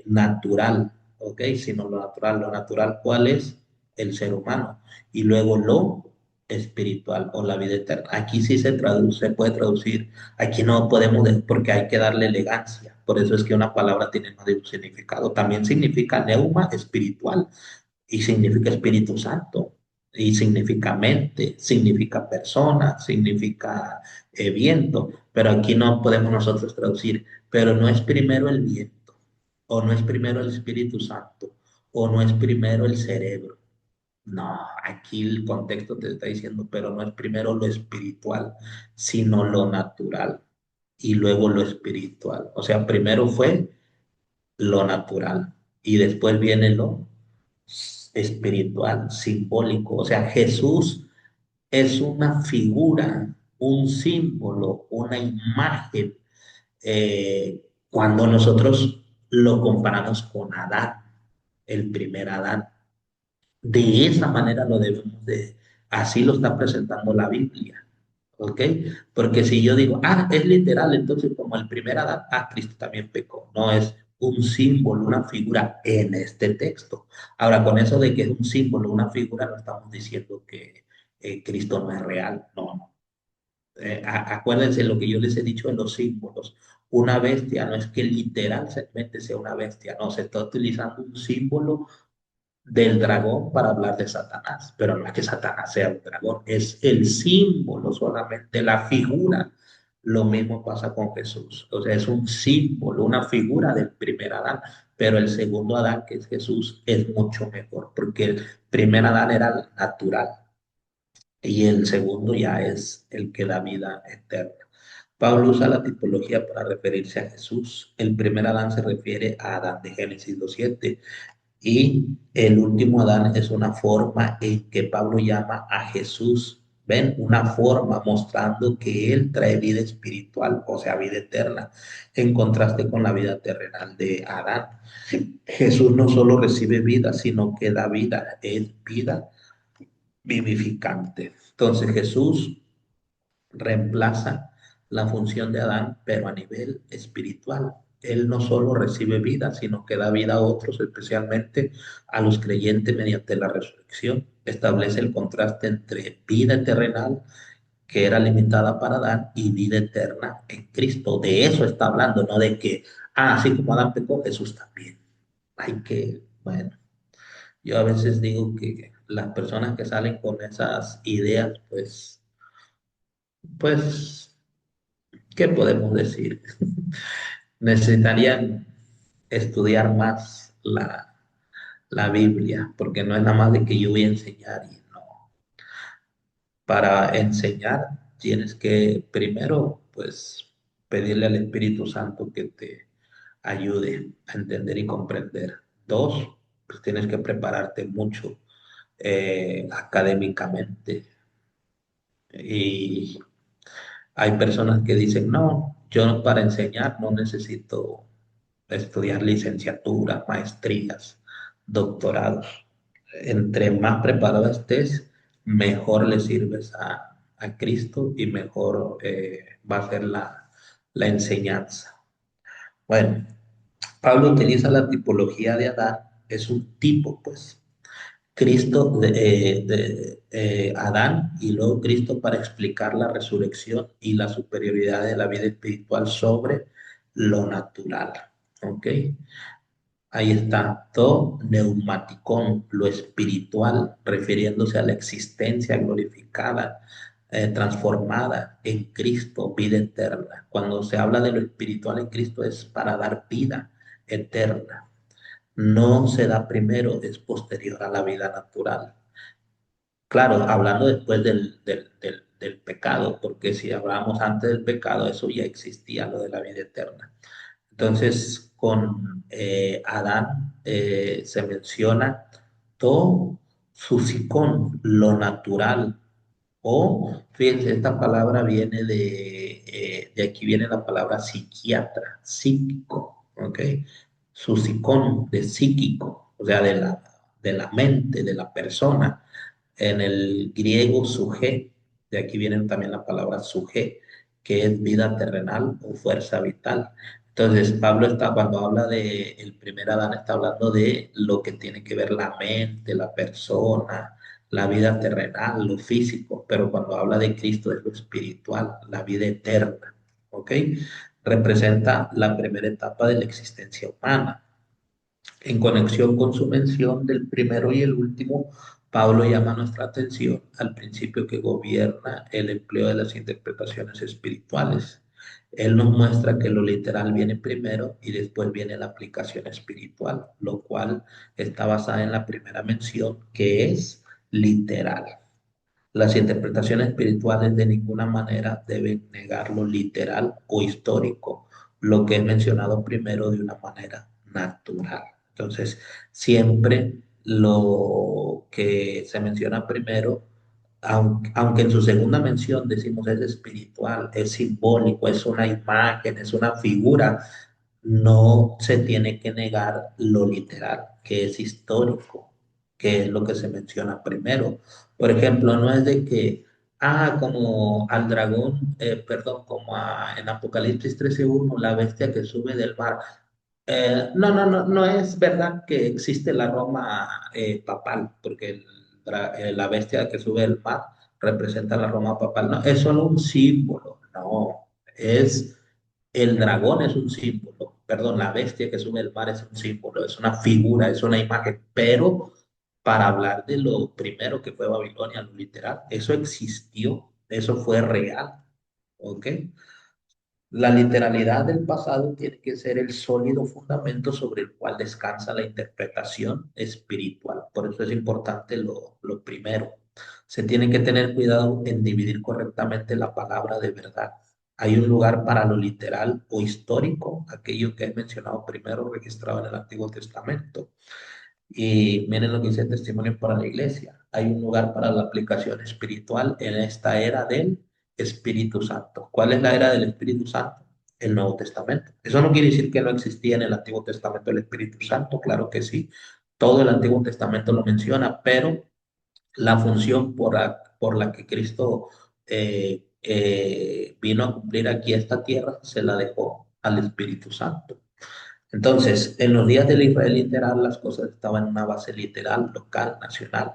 natural, ¿ok? Sino lo natural, ¿cuál es? El ser humano. Y luego lo espiritual o la vida eterna. Aquí sí se traduce, se puede traducir. Aquí no podemos, porque hay que darle elegancia. Por eso es que una palabra tiene más de un significado. También significa neuma, espiritual, y significa Espíritu Santo, y significa mente, significa persona, significa viento. Pero aquí no podemos nosotros traducir, pero no es primero el viento, o no es primero el Espíritu Santo, o no es primero el cerebro. No, aquí el contexto te está diciendo, pero no es primero lo espiritual, sino lo natural y luego lo espiritual. O sea, primero fue lo natural y después viene lo espiritual, simbólico. O sea, Jesús es una figura, un símbolo, una imagen cuando nosotros lo comparamos con Adán, el primer Adán. De esa manera lo debemos de, así lo está presentando la Biblia, ¿ok? Porque si yo digo, ah, es literal, entonces como el primer Adán, ah, Cristo también pecó. No es un símbolo, una figura en este texto. Ahora, con eso de que es un símbolo, una figura, no estamos diciendo que Cristo no es real, no, no. Acuérdense lo que yo les he dicho en los símbolos. Una bestia no es que literalmente sea una bestia, no, se está utilizando un símbolo del dragón para hablar de Satanás, pero no es que Satanás sea un dragón, es el símbolo solamente, la figura. Lo mismo pasa con Jesús, o sea, es un símbolo, una figura del primer Adán, pero el segundo Adán, que es Jesús, es mucho mejor, porque el primer Adán era natural y el segundo ya es el que da vida eterna. Pablo usa la tipología para referirse a Jesús. El primer Adán se refiere a Adán de Génesis 2:7 y el último Adán es una forma en que Pablo llama a Jesús. ¿Ven? Una forma mostrando que Él trae vida espiritual, o sea, vida eterna, en contraste con la vida terrenal de Adán. Jesús no solo recibe vida, sino que da vida, es vida vivificante. Entonces Jesús reemplaza la función de Adán, pero a nivel espiritual. Él no solo recibe vida, sino que da vida a otros, especialmente a los creyentes mediante la resurrección. Establece el contraste entre vida terrenal, que era limitada para Adán, y vida eterna en Cristo. De eso está hablando, no de que, ah, así como Adán pecó, Jesús también. Hay que, bueno, yo a veces digo que las personas que salen con esas ideas, pues ¿qué podemos decir? Necesitarían estudiar más la Biblia, porque no es nada más de que yo voy a enseñar y no. Para enseñar tienes que primero, pues, pedirle al Espíritu Santo que te ayude a entender y comprender. Dos, pues tienes que prepararte mucho académicamente. Y hay personas que dicen, no, yo para enseñar no necesito estudiar licenciaturas, maestrías, doctorados. Entre más preparado estés, mejor le sirves a Cristo y mejor va a ser la enseñanza. Bueno, Pablo utiliza la tipología de Adán, es un tipo, pues. Cristo, Adán y luego Cristo para explicar la resurrección y la superioridad de la vida espiritual sobre lo natural. ¿Ok? Ahí está, to neumaticón, lo espiritual, refiriéndose a la existencia glorificada, transformada en Cristo, vida eterna. Cuando se habla de lo espiritual en Cristo es para dar vida eterna. No se da primero, es posterior a la vida natural. Claro, hablando después del pecado, porque si hablamos antes del pecado, eso ya existía, lo de la vida eterna. Entonces, con Adán se menciona todo su psicón, lo natural. O, fíjense, esta palabra viene de aquí viene la palabra psiquiatra, psíquico, ¿ok? Su psicón, de psíquico, o sea, de la mente, de la persona. En el griego suje, de aquí viene también la palabra suje, que es vida terrenal o fuerza vital. Entonces, Pablo está, cuando habla de el primer Adán, está hablando de lo que tiene que ver la mente, la persona, la vida terrenal, lo físico, pero cuando habla de Cristo es lo espiritual, la vida eterna, ¿ok? Representa la primera etapa de la existencia humana. En conexión con su mención del primero y el último, Pablo llama nuestra atención al principio que gobierna el empleo de las interpretaciones espirituales. Él nos muestra que lo literal viene primero y después viene la aplicación espiritual, lo cual está basada en la primera mención, que es literal. Las interpretaciones espirituales de ninguna manera deben negar lo literal o histórico, lo que es mencionado primero de una manera natural. Entonces, siempre lo que se menciona primero, aunque en su segunda mención decimos es espiritual, es simbólico, es una imagen, es una figura, no se tiene que negar lo literal, que es histórico, que es lo que se menciona primero. Por ejemplo, no es de que, como al dragón, perdón, en Apocalipsis 13:1, la bestia que sube del mar. No, no, no, no es verdad que existe la Roma papal, porque la bestia que sube del mar representa la Roma papal. No, es solo un símbolo, no, es el dragón es un símbolo, perdón, la bestia que sube el mar es un símbolo, es una figura, es una imagen, pero para hablar de lo primero que fue Babilonia, lo literal, eso existió, eso fue real, ¿ok? La literalidad del pasado tiene que ser el sólido fundamento sobre el cual descansa la interpretación espiritual. Por eso es importante lo primero. Se tiene que tener cuidado en dividir correctamente la palabra de verdad. Hay un lugar para lo literal o histórico, aquello que he mencionado primero, registrado en el Antiguo Testamento. Y miren lo que dice el testimonio para la iglesia. Hay un lugar para la aplicación espiritual en esta era del Espíritu Santo. ¿Cuál es la era del Espíritu Santo? El Nuevo Testamento. Eso no quiere decir que no existía en el Antiguo Testamento el Espíritu Santo, claro que sí. Todo el Antiguo Testamento lo menciona, pero la función por la que Cristo vino a cumplir aquí a esta tierra se la dejó al Espíritu Santo. Entonces, en los días del Israel literal, las cosas estaban en una base literal, local, nacional.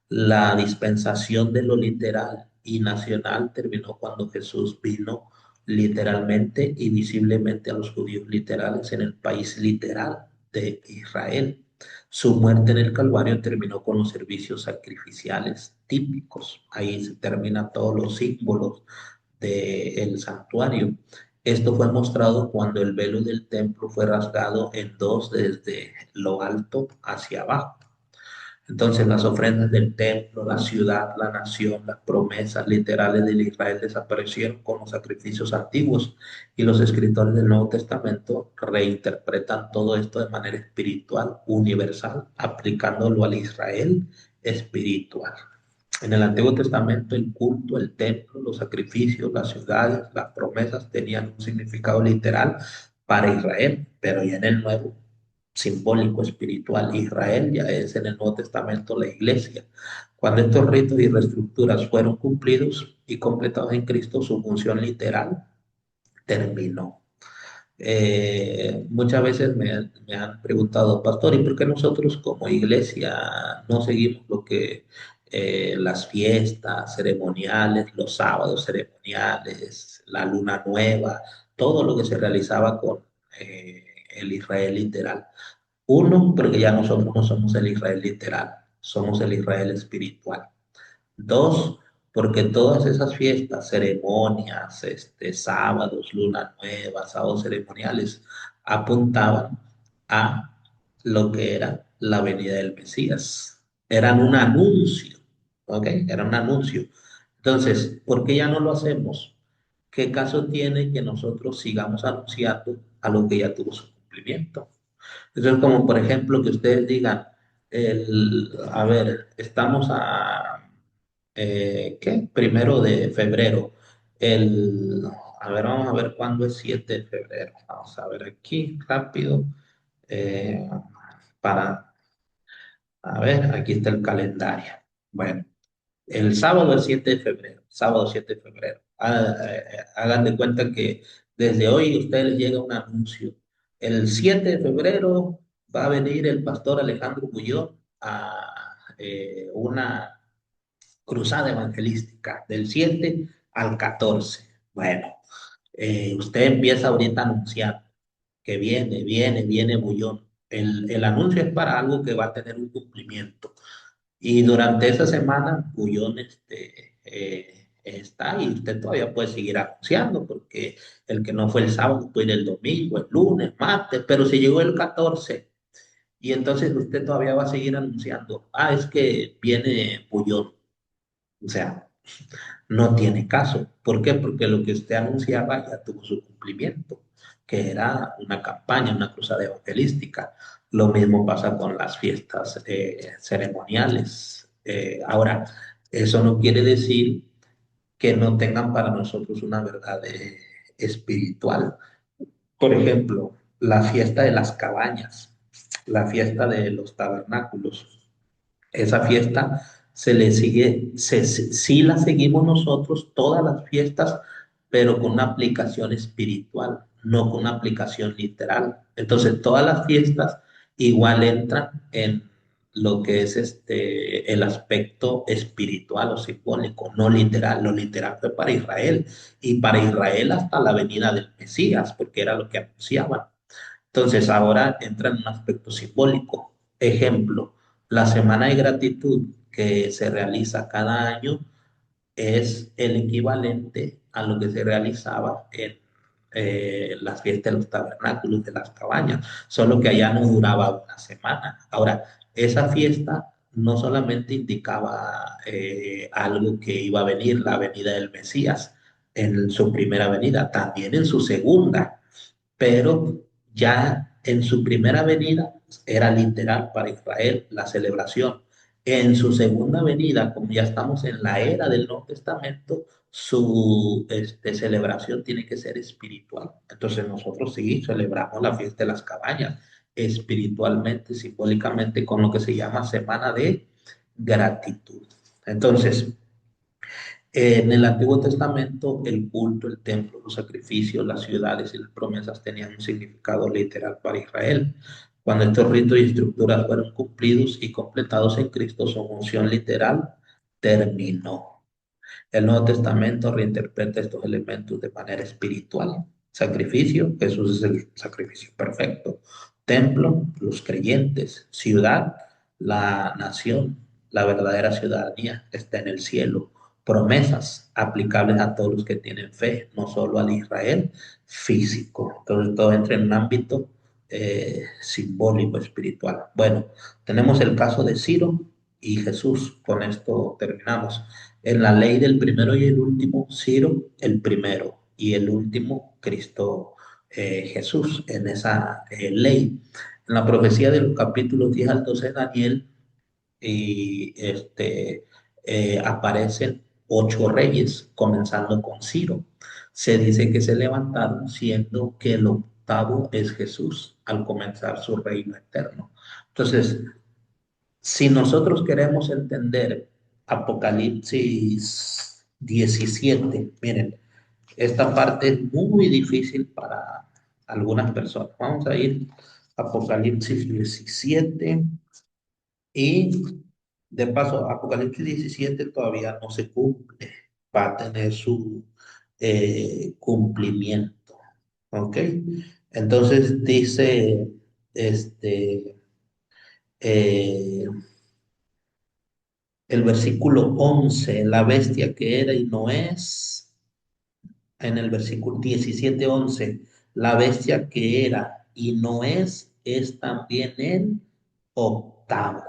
La dispensación de lo literal y nacional terminó cuando Jesús vino literalmente y visiblemente a los judíos literales en el país literal de Israel. Su muerte en el Calvario terminó con los servicios sacrificiales típicos. Ahí se terminan todos los símbolos del santuario. Esto fue mostrado cuando el velo del templo fue rasgado en dos desde lo alto hacia abajo. Entonces las ofrendas del templo, la ciudad, la nación, las promesas literales del Israel desaparecieron con los sacrificios antiguos y los escritores del Nuevo Testamento reinterpretan todo esto de manera espiritual, universal, aplicándolo al Israel espiritual. En el Antiguo Testamento el culto, el templo, los sacrificios, las ciudades, las promesas tenían un significado literal para Israel, pero ya en el Nuevo simbólico, espiritual. Israel ya es en el Nuevo Testamento la iglesia. Cuando estos ritos y reestructuras fueron cumplidos y completados en Cristo, su función literal terminó. Muchas veces me han preguntado, pastor, ¿y por qué nosotros como iglesia no seguimos lo que las fiestas ceremoniales, los sábados ceremoniales, la luna nueva, todo lo que se realizaba con el Israel literal? Uno, porque ya nosotros no somos el Israel literal, somos el Israel espiritual. Dos, porque todas esas fiestas, ceremonias, sábados, luna nueva, sábados ceremoniales, apuntaban a lo que era la venida del Mesías. Eran un anuncio, ¿ok? Era un anuncio. Entonces, ¿por qué ya no lo hacemos? ¿Qué caso tiene que nosotros sigamos anunciando a lo que ya tuvo su cumplimiento? Eso es como, por ejemplo, que ustedes digan, a ver, estamos ¿qué? 1 de febrero. El, a ver, vamos a ver cuándo es 7 de febrero. Vamos a ver aquí rápido. eh, a ver, aquí está el calendario. Bueno, el sábado es 7 de febrero, sábado 7 de febrero. Hagan de cuenta que desde hoy a ustedes les llega un anuncio. El 7 de febrero va a venir el pastor Alejandro Bullón a una cruzada evangelística del 7 al 14. Bueno, usted empieza ahorita a anunciar que viene Bullón. El anuncio es para algo que va a tener un cumplimiento. Y durante esa semana, Bullón está y usted todavía puede seguir anunciando, porque el que no fue el sábado puede ir el domingo, el lunes, martes, pero si llegó el 14 y entonces usted todavía va a seguir anunciando, es que viene Bullón. O sea, no tiene caso. ¿Por qué? Porque lo que usted anunciaba ya tuvo su cumplimiento, que era una campaña, una cruzada evangelística. Lo mismo pasa con las fiestas ceremoniales. Ahora, eso no quiere decir que no tengan para nosotros una verdad espiritual. Por ejemplo, la fiesta de las cabañas, la fiesta de los tabernáculos. Esa fiesta se le sigue, sí la seguimos nosotros, todas las fiestas, pero con una aplicación espiritual, no con una aplicación literal. Entonces, todas las fiestas igual entran en lo que es el aspecto espiritual o simbólico, no literal. Lo literal fue para Israel y para Israel hasta la venida del Mesías, porque era lo que anunciaban. Entonces ahora entra en un aspecto simbólico. Ejemplo, la semana de gratitud que se realiza cada año es el equivalente a lo que se realizaba en las fiestas de los tabernáculos, de las cabañas, solo que allá no duraba una semana. Ahora, esa fiesta no solamente indicaba algo que iba a venir, la venida del Mesías en su primera venida, también en su segunda, pero ya en su primera venida era literal para Israel la celebración. En su segunda venida, como ya estamos en la era del Nuevo Testamento, su celebración tiene que ser espiritual. Entonces nosotros sí celebramos la fiesta de las cabañas espiritualmente, simbólicamente, con lo que se llama Semana de Gratitud. Entonces, en el Antiguo Testamento, el culto, el templo, los sacrificios, las ciudades y las promesas tenían un significado literal para Israel. Cuando estos ritos y estructuras fueron cumplidos y completados en Cristo, su función literal terminó. El Nuevo Testamento reinterpreta estos elementos de manera espiritual. Sacrificio, Jesús es el sacrificio perfecto. Templo, los creyentes. Ciudad, la nación, la verdadera ciudadanía está en el cielo. Promesas aplicables a todos los que tienen fe, no solo al Israel físico. Entonces todo entra en un ámbito simbólico, espiritual. Bueno, tenemos el caso de Ciro. y Jesús. Con esto terminamos. En la ley del primero y el último, Ciro, el primero, y el último, Cristo Jesús, en esa ley. En la profecía de los capítulos 10 al 12 de Daniel, y aparecen 8 reyes, comenzando con Ciro. Se dice que se levantaron, siendo que el octavo es Jesús al comenzar su reino eterno. Entonces, si nosotros queremos entender Apocalipsis 17, miren, esta parte es muy difícil para algunas personas. Vamos a ir a Apocalipsis 17 y de paso, Apocalipsis 17 todavía no se cumple, va a tener su cumplimiento, ¿ok? Entonces dice, este, eh, el versículo 11, la bestia que era y no es, en el versículo 17 11, la bestia que era y no es también el octavo.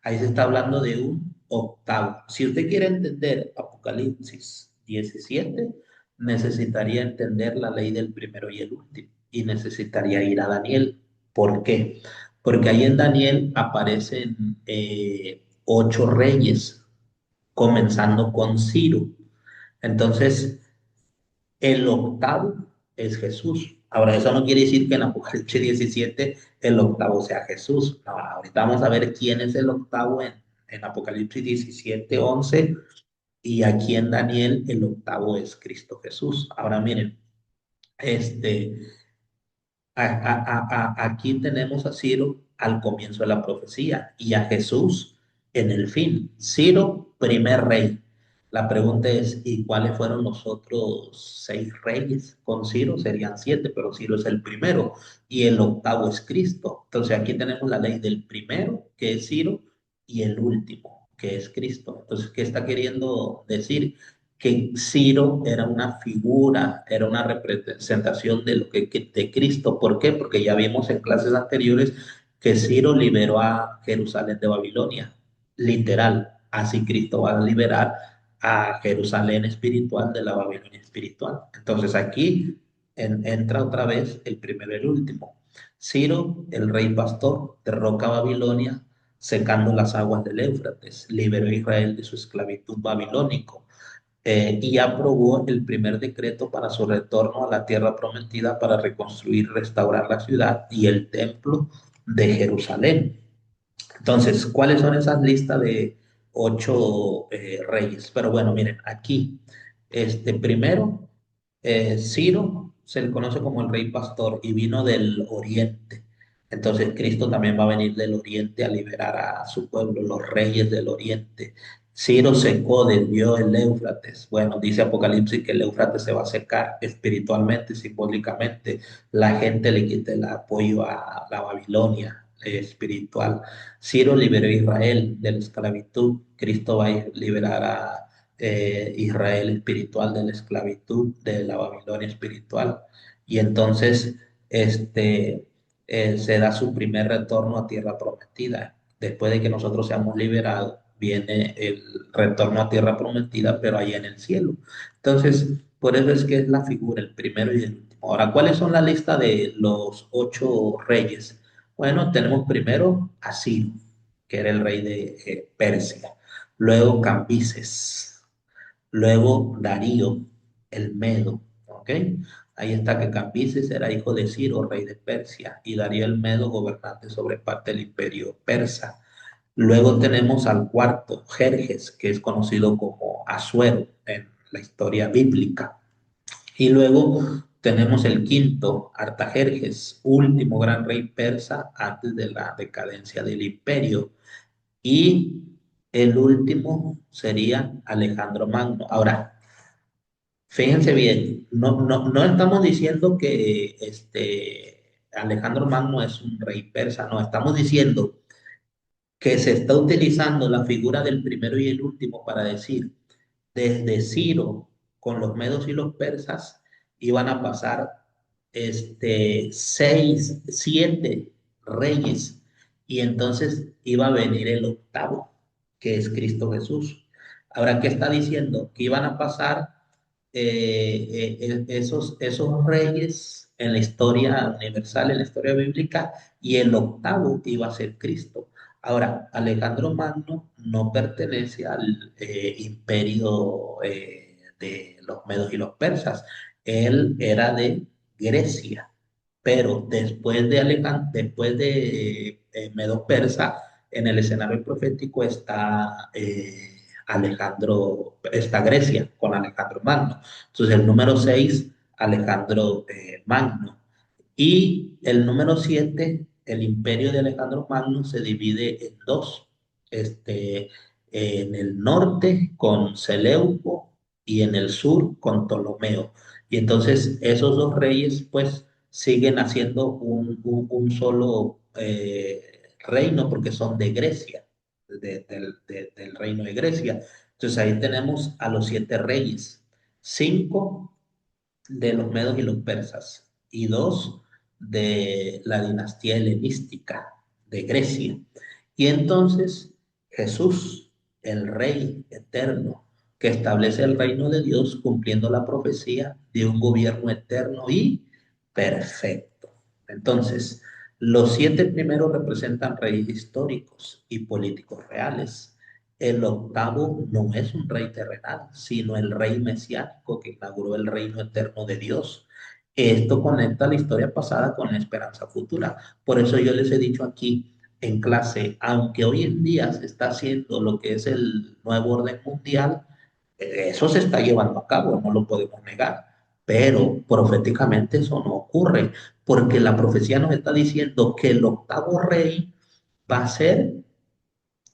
Ahí se está hablando de un octavo. Si usted quiere entender Apocalipsis 17, necesitaría entender la ley del primero y el último. Y necesitaría ir a Daniel. ¿Por qué? Porque ahí en Daniel aparecen 8 reyes, comenzando con Ciro. Entonces, el octavo es Jesús. Ahora, eso no quiere decir que en Apocalipsis 17 el octavo sea Jesús. No, ahorita vamos a ver quién es el octavo en Apocalipsis 17 11, y aquí en Daniel el octavo es Cristo Jesús. Ahora miren, este, aquí tenemos a Ciro al comienzo de la profecía y a Jesús en el fin. Ciro, primer rey. La pregunta es, ¿y cuáles fueron los otros 6 reyes? Con Ciro serían 7, pero Ciro es el primero y el octavo es Cristo. Entonces aquí tenemos la ley del primero, que es Ciro, y el último, que es Cristo. Entonces, ¿qué está queriendo decir? Que Ciro era una figura, era una representación de lo de Cristo. ¿Por qué? Porque ya vimos en clases anteriores que Ciro liberó a Jerusalén de Babilonia, literal. Así Cristo va a liberar a Jerusalén espiritual de la Babilonia espiritual. Entonces aquí entra otra vez el primero y el último. Ciro, el rey pastor, derroca a Babilonia, secando las aguas del Éufrates, liberó a Israel de su esclavitud babilónico, y aprobó el primer decreto para su retorno a la tierra prometida para reconstruir, restaurar la ciudad y el templo de Jerusalén. Entonces, ¿cuáles son esas listas de 8 reyes? Pero bueno, miren, aquí, primero, Ciro se le conoce como el rey pastor y vino del oriente. Entonces, Cristo también va a venir del oriente a liberar a su pueblo, los reyes del oriente. Ciro secó, desvió el Éufrates. Bueno, dice Apocalipsis que el Éufrates se va a secar espiritualmente, simbólicamente. La gente le quita el apoyo a la Babilonia espiritual. Ciro liberó a Israel de la esclavitud. Cristo va a liberar a Israel espiritual de la esclavitud, de la Babilonia espiritual. Y entonces se da su primer retorno a tierra prometida. Después de que nosotros seamos liberados, viene el retorno a tierra prometida, pero allá en el cielo. Entonces, por eso es que es la figura, el primero y el último. Ahora, ¿cuáles son la lista de los 8 reyes? Bueno, tenemos primero a Ciro, que era el rey de Persia. Luego Cambises. Luego Darío, el Medo. ¿Ok? Ahí está que Cambises era hijo de Ciro, rey de Persia, y Darío el Medo, gobernante sobre parte del imperio persa. Luego tenemos al cuarto, Jerjes, que es conocido como Asuero en la historia bíblica. Y luego tenemos el quinto, Artajerjes, último gran rey persa antes de la decadencia del imperio. Y el último sería Alejandro Magno. Ahora, fíjense bien, no estamos diciendo que Alejandro Magno es un rey persa, no, estamos diciendo que se está utilizando la figura del primero y el último para decir, desde Ciro con los medos y los persas iban a pasar 6, 7 reyes y entonces iba a venir el octavo, que es Cristo Jesús. Ahora, ¿qué está diciendo? Que iban a pasar esos reyes en la historia universal, en la historia bíblica, y el octavo iba a ser Cristo. Ahora, Alejandro Magno no pertenece al imperio de los medos y los persas. Él era de Grecia, pero después de Medo Persa, en el escenario profético está está Grecia con Alejandro Magno. Entonces el número 6, Alejandro Magno. Y el número 7, el imperio de Alejandro Magno se divide en dos. Este, en el norte con Seleuco y en el sur con Ptolomeo. Y entonces esos dos reyes pues siguen haciendo un solo reino porque son de Grecia, del reino de Grecia. Entonces ahí tenemos a los 7 reyes, 5 de los medos y los persas y 2 de la dinastía helenística de Grecia. Y entonces Jesús, el Rey eterno, que establece el reino de Dios cumpliendo la profecía de un gobierno eterno y perfecto. Entonces, los 7 primeros representan reyes históricos y políticos reales. El octavo no es un rey terrenal, sino el rey mesiánico que inauguró el reino eterno de Dios. Esto conecta la historia pasada con la esperanza futura. Por eso yo les he dicho aquí en clase, aunque hoy en día se está haciendo lo que es el nuevo orden mundial, eso se está llevando a cabo, no lo podemos negar. Pero proféticamente eso no ocurre, porque la profecía nos está diciendo que el octavo rey va a ser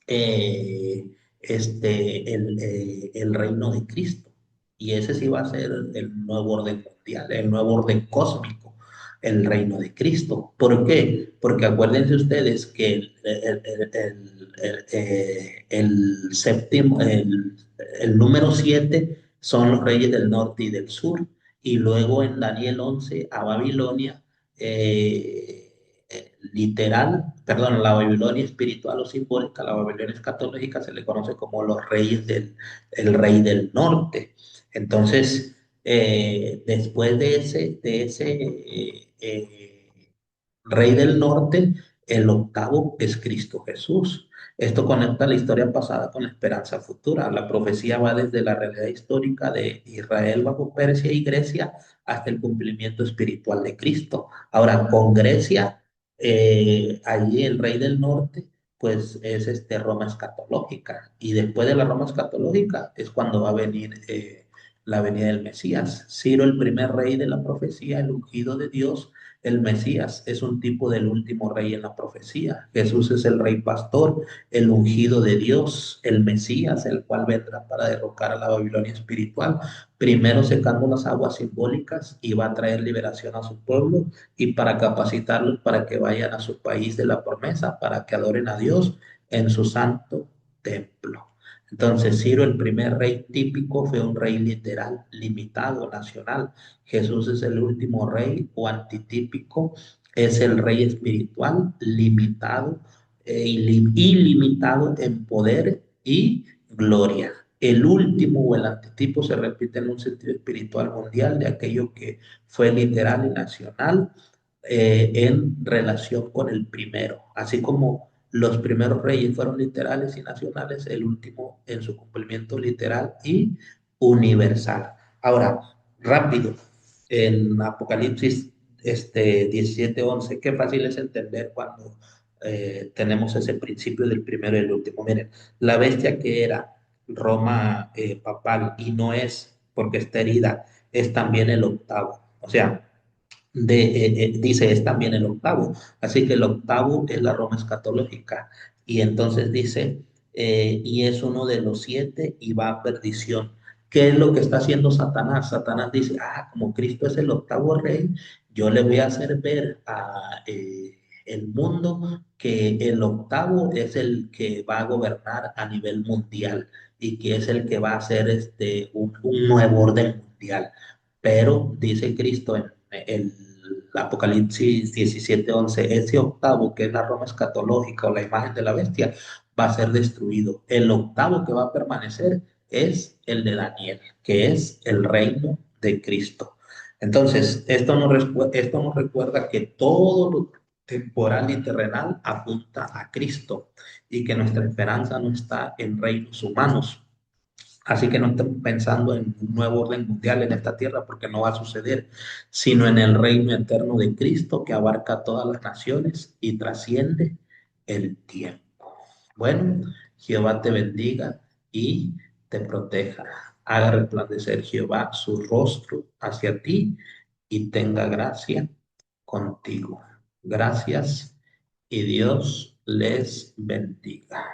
eh, el reino de Cristo. Y ese sí va a ser el nuevo orden mundial, el nuevo orden cósmico, el reino de Cristo. ¿Por qué? Porque acuérdense ustedes que el séptimo, el número 7 son los reyes del norte y del sur. Y luego en Daniel 11 a Babilonia. Literal, perdón, la Babilonia espiritual o simbólica, la Babilonia escatológica se le conoce como los reyes el rey del norte. Entonces, después de ese rey del norte, el octavo es Cristo Jesús. Esto conecta la historia pasada con la esperanza futura. La profecía va desde la realidad histórica de Israel bajo Persia y Grecia hasta el cumplimiento espiritual de Cristo. Ahora, con Grecia, allí el rey del norte, pues es Roma escatológica. Y después de la Roma escatológica es cuando va a venir la venida del Mesías. Ciro, el primer rey de la profecía, el ungido de Dios. El Mesías es un tipo del último rey en la profecía. Jesús es el rey pastor, el ungido de Dios, el Mesías, el cual vendrá para derrocar a la Babilonia espiritual, primero secando las aguas simbólicas y va a traer liberación a su pueblo y para capacitarlos para que vayan a su país de la promesa, para que adoren a Dios en su santo templo. Entonces, Ciro, el primer rey típico, fue un rey literal, limitado, nacional. Jesús es el último rey o antitípico, es el rey espiritual, limitado ilimitado en poder y gloria. El último o el antitipo se repite en un sentido espiritual mundial de aquello que fue literal y nacional en relación con el primero. Así como los primeros reyes fueron literales y nacionales, el último en su cumplimiento literal y universal. Ahora, rápido, en Apocalipsis 17:11, qué fácil es entender cuando tenemos ese principio del primero y el último. Miren, la bestia que era Roma papal y no es porque está herida, es también el octavo. O sea, dice es también el octavo. Así que el octavo es la Roma escatológica. Y entonces dice, y es uno de los 7 y va a perdición. ¿Qué es lo que está haciendo Satanás? Satanás dice, como Cristo es el octavo rey, yo le voy a hacer ver a el mundo que el octavo es el que va a gobernar a nivel mundial y que es el que va a hacer un nuevo orden mundial. Pero dice Cristo en el Apocalipsis 17:11, ese octavo, que es la Roma escatológica o la imagen de la bestia, va a ser destruido. El octavo que va a permanecer es el de Daniel, que es el reino de Cristo. Entonces, esto nos recuerda que todo lo temporal y terrenal apunta a Cristo y que nuestra esperanza no está en reinos humanos. Así que no estemos pensando en un nuevo orden mundial en esta tierra porque no va a suceder, sino en el reino eterno de Cristo que abarca todas las naciones y trasciende el tiempo. Bueno, Jehová te bendiga y te proteja. Haga resplandecer Jehová su rostro hacia ti y tenga gracia contigo. Gracias y Dios les bendiga.